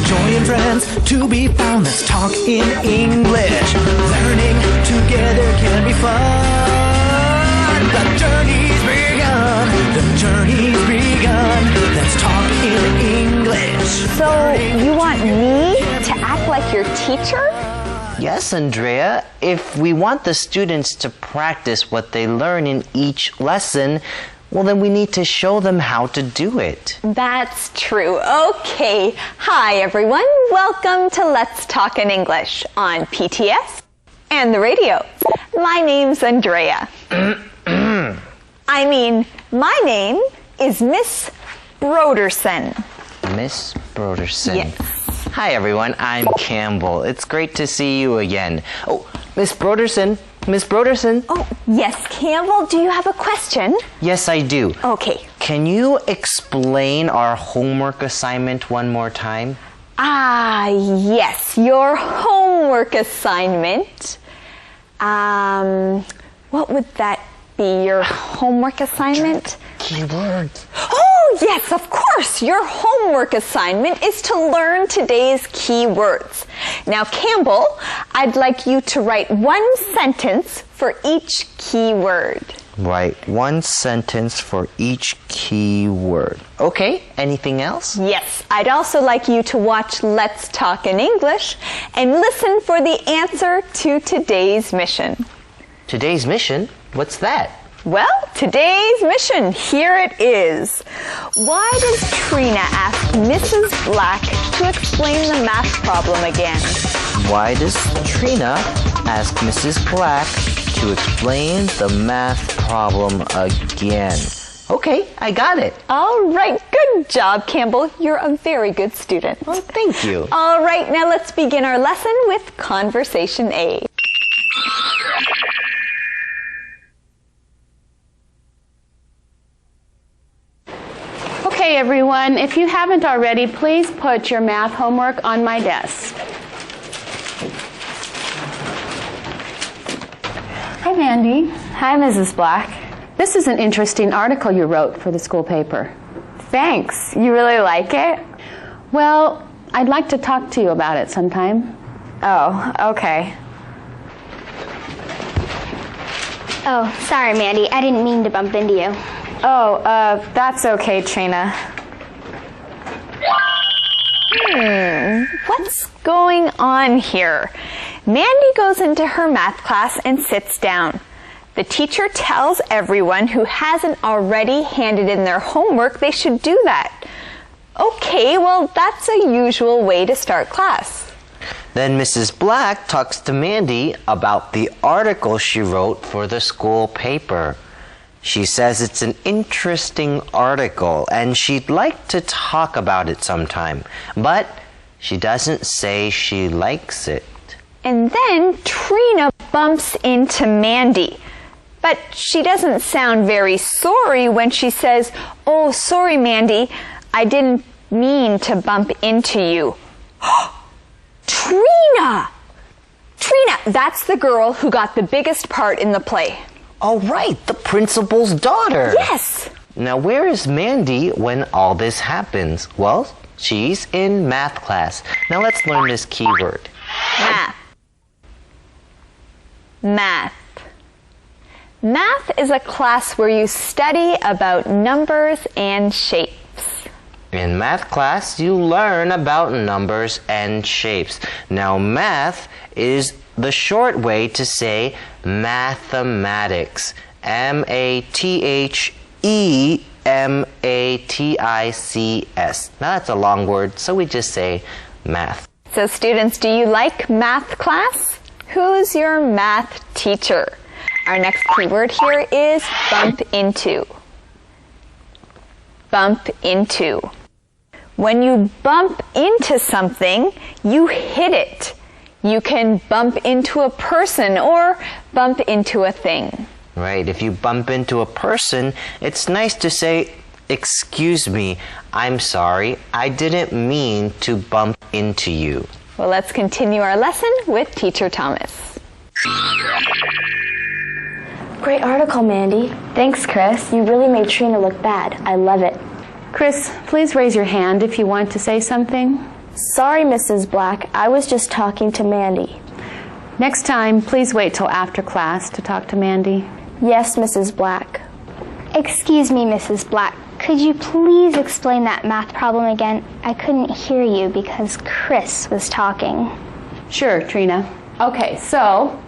join in friends to be found. Let's talk in English. Learning together can be fun. The journey's begun. The journey's begun. Let's talk in English. So, you want me to act like your teacher? Yes, Andrea. If we want the students to practice what they learn in each lesson, well, then we need to show them how to do it. That's true. Okay. Hi, everyone. Welcome to Let's Talk in English on PTS and the radio. My name's Andrea. My name is Miss Broderson. Miss Broderson. Yes. Hi, everyone. I'm Campbell. It's great to see you again. Oh, Miss Broderson. Miss Broderson. Oh, yes, Campbell. Do you have a question? Yes, I do. Okay. Can you explain our homework assignment one more time? Yes. Your homework assignment. What would that be? Your homework assignment? Keywords. Oh, yes, of course. Your homework assignment is to learn today's key words. Now, Campbell, I'd like you to write one sentence for each key word. Write one sentence for each key word. Okay, anything else? Yes, I'd also like you to watch Let's Talk in English and listen for the answer to today's mission. Today's mission? What's that? Well, today's mission, here it is. Why does Trina ask Mrs. Black to explain the math problem again? Why does Trina ask Mrs. Black to explain the math problem again? Okay, I got it. All right, good job, Campbell. You're a very good student. Well, thank you. All right, now let's begin our lesson with Conversation A. Okay, everyone, if you haven't already, please put your math homework on my desk. Hi, Mandy. Hi, Mrs. Black. This is an interesting article you wrote for the school paper. Thanks. You really like it? Well, I'd like to talk to you about it sometime. Oh, okay. Oh, sorry, Mandy. I didn't mean to bump into you. Oh, that's okay, Trina. What's going on here? Mandy goes into her math class and sits down. The teacher tells everyone who hasn't already handed in their homework they should do that. Okay, well, that's a usual way to start class. Then Mrs. Black talks to Mandy about the article she wrote for the school paper. She says it's an interesting article and she'd like to talk about it sometime, but she doesn't say she likes it. And then Trina bumps into Mandy. But she doesn't sound very sorry when she says, "Oh, sorry, Mandy, I didn't mean to bump into you." Trina! Trina, that's the girl who got the biggest part in the play. Oh, right, the principal's daughter. Yes. Now, where is Mandy when all this happens? Well, she's in math class. Now, let's learn this keyword. Math. Math. Math is a class where you study about numbers and shapes. In math class, you learn about numbers and shapes. Now, math is the short way to say mathematics. M-A-T-H-E-M-A-T-I-C-S. Now, that's a long word, so we just say math. So, students, do you like math class? Who's your math teacher? Our next keyword here is bump into. Bump into. When you bump into something, you hit it. You can bump into a person or bump into a thing. Right, if you bump into a person, it's nice to say, "Excuse me, I'm sorry, I didn't mean to bump into you." Well, let's continue our lesson with Teacher Thomas. Great article, Mandy. Thanks, Chris. You really made Trina look bad. I love it. Chris, please raise your hand if you want to say something. Sorry, Mrs. Black. I was just talking to Mandy. Next time, please wait till after class to talk to Mandy. Yes, Mrs. Black. Excuse me, Mrs. Black. Could you please explain that math problem again? I couldn't hear you because Chris was talking. Sure, Trina. Okay, so...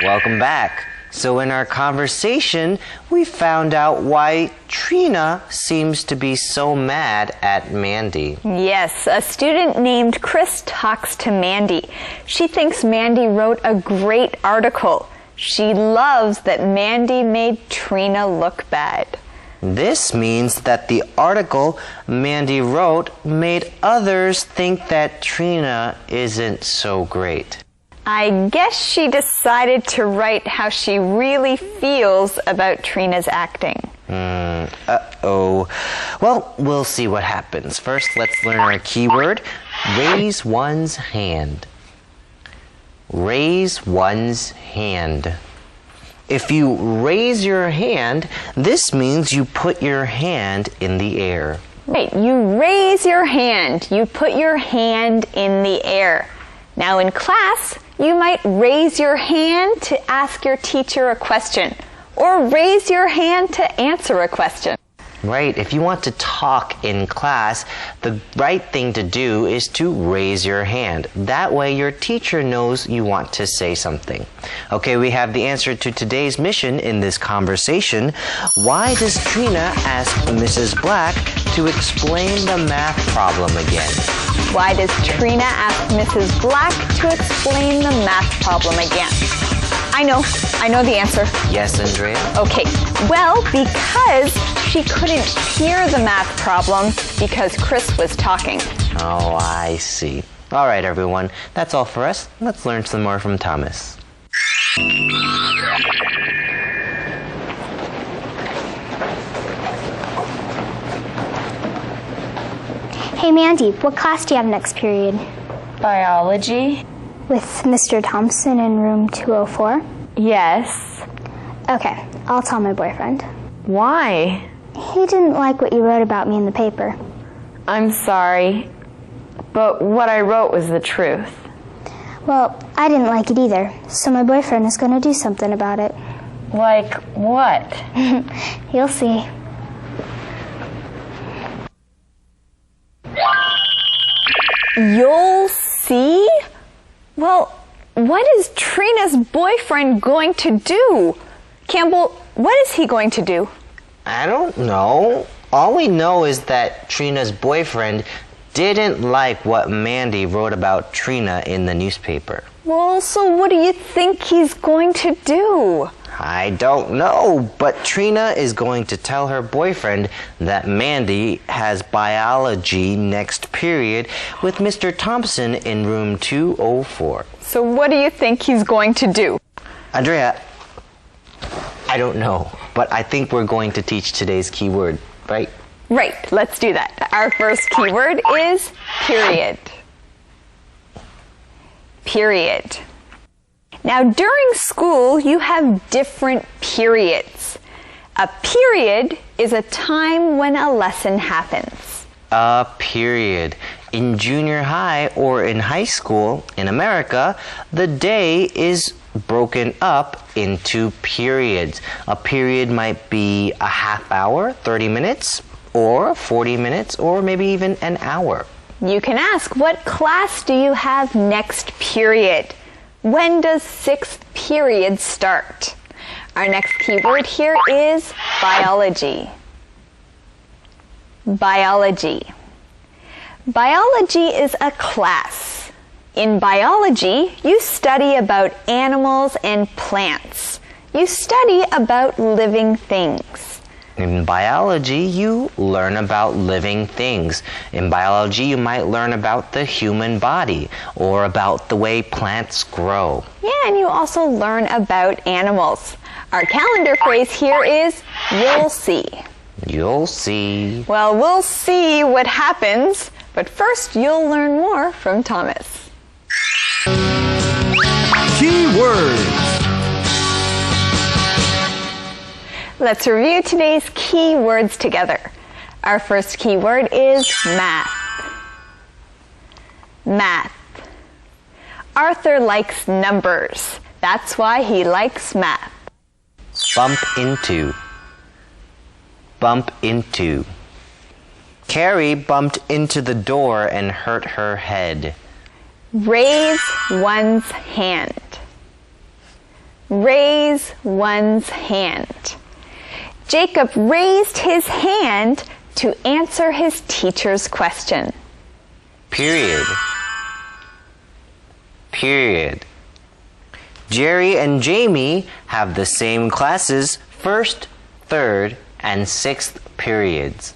Welcome back. So in our conversation, we found out why Trina seems to be so mad at Mandy. Yes, a student named Chris talks to Mandy. She thinks Mandy wrote a great article. She loves that Mandy made Trina look bad. This means that the article Mandy wrote made others think that Trina isn't so great. I guess she decided to write how she really feels about Trina's acting. Uh-oh. Well, we'll see what happens. First, let's learn our keyword, raise one's hand. Raise one's hand. If you raise your hand, this means you put your hand in the air. Right, you raise your hand. You put your hand in the air. Now in class, you might raise your hand to ask your teacher a question, or raise your hand to answer a question. Right, if you want to talk in class, the right thing to do is to raise your hand. That way your teacher knows you want to say something. Okay, we have the answer to today's mission in this conversation. Why does Trina ask Mrs. Black to explain the math problem again? Why does Trina ask Mrs. Black to explain the math problem again? I know the answer. Yes, Andrea? Okay, well, because she couldn't hear the math problem because Chris was talking. Oh, I see. All right, everyone. That's all for us. Let's learn some more from Thomas. Hey, Mandy, what class do you have next period? Biology? With Mr. Thompson in room 204? Yes. Okay, I'll tell my boyfriend. Why? He didn't like what you wrote about me in the paper. I'm sorry, but what I wrote was the truth. Well, I didn't like it either, so my boyfriend is going to do something about it. Like what? You'll see. You'll see? Well, what is Trina's boyfriend going to do? Campbell, what is he going to do? I don't know. All we know is that Trina's boyfriend didn't like what Mandy wrote about Trina in the newspaper. Well, so what do you think he's going to do? I don't know, but Trina is going to tell her boyfriend that Mandy has biology next period with Mr. Thompson in room 204. So what do you think he's going to do? Andrea, I don't know, but I think we're going to teach today's keyword, right? Right, let's do that. Our first keyword is period. Period. Now, during school, you have different periods. A period is a time when a lesson happens. A period. In junior high or in high school in America, the day is broken up into periods. A period might be a half hour, 30 minutes, or 40 minutes, or maybe even an hour. You can ask, what class do you have next period? When does sixth period start? Our next keyword here is biology. Biology. Biology is a class. In biology, you study about animals and plants. You study about living things. In biology, you learn about living things. In biology, you might learn about the human body or about the way plants grow. Yeah, and you also learn about animals. Our calendar phrase here is, you'll see. You'll see. Well, we'll see what happens, but first you'll learn more from Thomas. Keywords. Let's review today's key words together. Our first keyword is math. Math. Arthur likes numbers. That's why he likes math. Bump into. Bump into. Carrie bumped into the door and hurt her head. Raise one's hand. Raise one's hand. Jacob raised his hand to answer his teacher's question. Period. Period. Jerry and Jamie have the same classes, first, third, and sixth periods.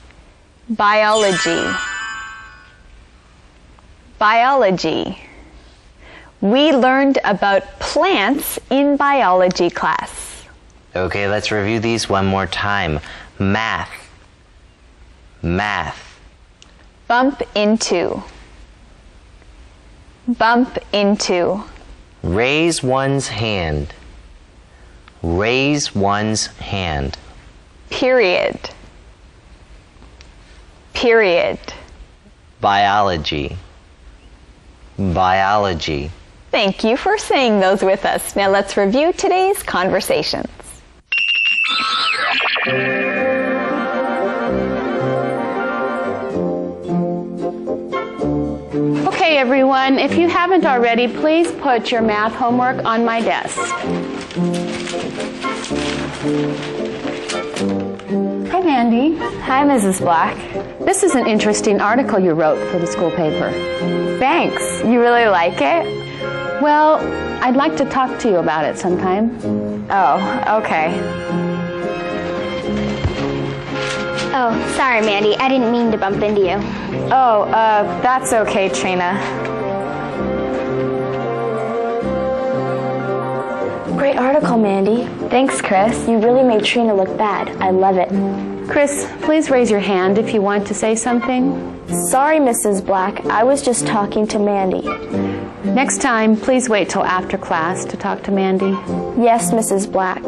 Biology. Biology. We learned about plants in biology class. Okay, let's review these one more time. Math. Math. Bump into. Bump into. Raise one's hand. Raise one's hand. Period. Period. Biology. Biology. Thank you for saying those with us. Now let's review today's conversations. Okay, everyone, if you haven't already, please put your math homework on my desk. Hi, Mandy. Hi, Mrs. Black. This is an interesting article you wrote for the school paper. Thanks. You really like it? Well, I'd like to talk to you about it sometime. Oh, okay. Oh, sorry, Mandy. I didn't mean to bump into you. Oh, that's okay, Trina. Great article, Mandy. Thanks, Chris. You really made Trina look bad. I love it. Chris, please raise your hand if you want to say something. Sorry, Mrs. Black. I was just talking to Mandy. Next time, please wait till after class to talk to Mandy. Yes, Mrs. Black.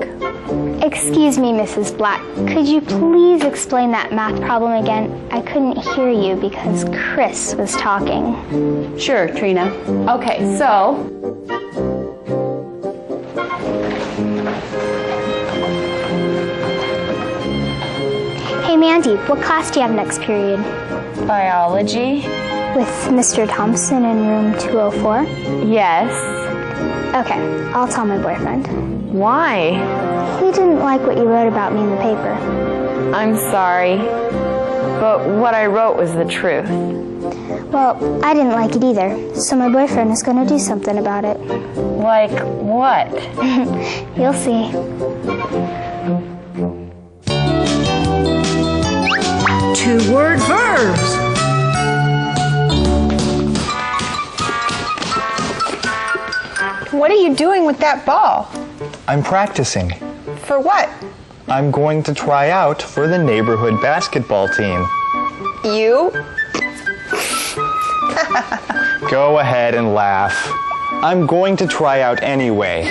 Excuse me, Mrs. Black. Could you please explain that math problem again? I couldn't hear you because Chris was talking. Sure, Trina. Okay, so Hey, Mandy, what class do you have next period? Biology? With Mr. Thompson in room 204? Yes. Okay, I'll tell my boyfriend. Why? He didn't like what you wrote about me in the paper. I'm sorry, but what I wrote was the truth. Well, I didn't like it either, so my boyfriend is going to do something about it. Like what? You'll see. Two-word verbs. What are you doing with that ball? I'm practicing. For what? I'm going to try out for the neighborhood basketball team. You? Go ahead and laugh. I'm going to try out anyway.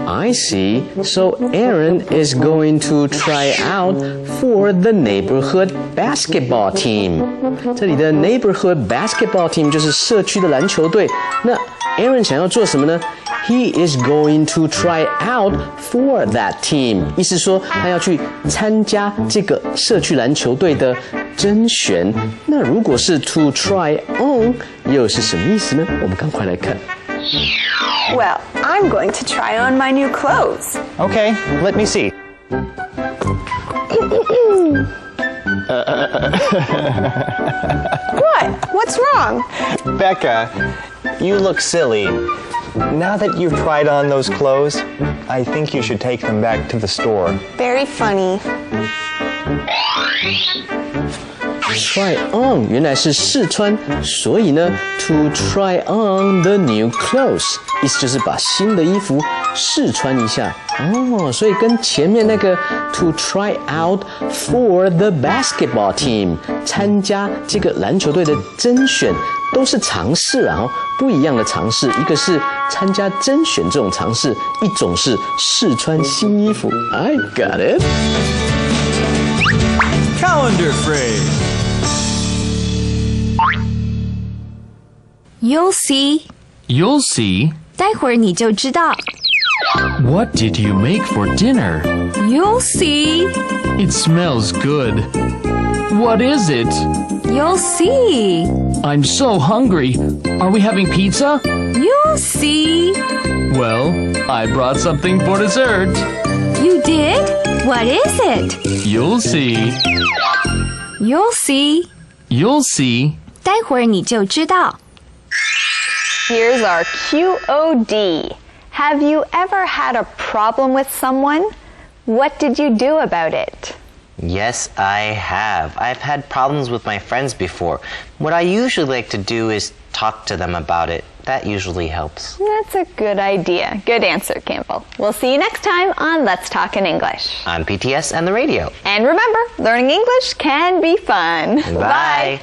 I see. So Aaron is going to try out for the neighborhood basketball team. 这里的 neighborhood basketball team 就是社区的篮球队。那 Aaron 想要做什么呢？ He is going to try out for that team. 意思说他要去参加这个社区篮球队的甄选。那如果是 to try on 又是什么意思呢？我们赶快来看。 Well, I'm going to try on my new clothes. Okay, let me see. What? What's wrong? Becca, you look silly. Now that you've tried on those clothes, I think you should take them back to the store. Very funny. try on 原来是试穿，所以呢 to try on the new clothes 意思就是把新的衣服试穿一下哦，所以跟前面那个 to try out for the basketball team 参加这个篮球队的甄选都是尝试啊，不一样的尝试，一个是参加甄选这种尝试，一种是试穿新衣服。I got it. Calendar phrase. You'll see. You'll see. 待会儿你就知道。What did you make for dinner? You'll see. It smells good. What is it? You'll see. I'm so hungry. Are we having pizza? You'll see. Well, I brought something for dessert. You did? What is it? You'll see. You'll see. You'll see. 待会儿你就知道。Here's our QOD. Have you ever had a problem with someone? What did you do about it? Yes, I have. I've had problems with my friends before. What I usually like to do is talk to them about it. That usually helps. That's a good idea. Good answer, Campbell. We'll see you next time on Let's Talk in English. On PTS and the radio. And remember, learning English can be fun. Bye.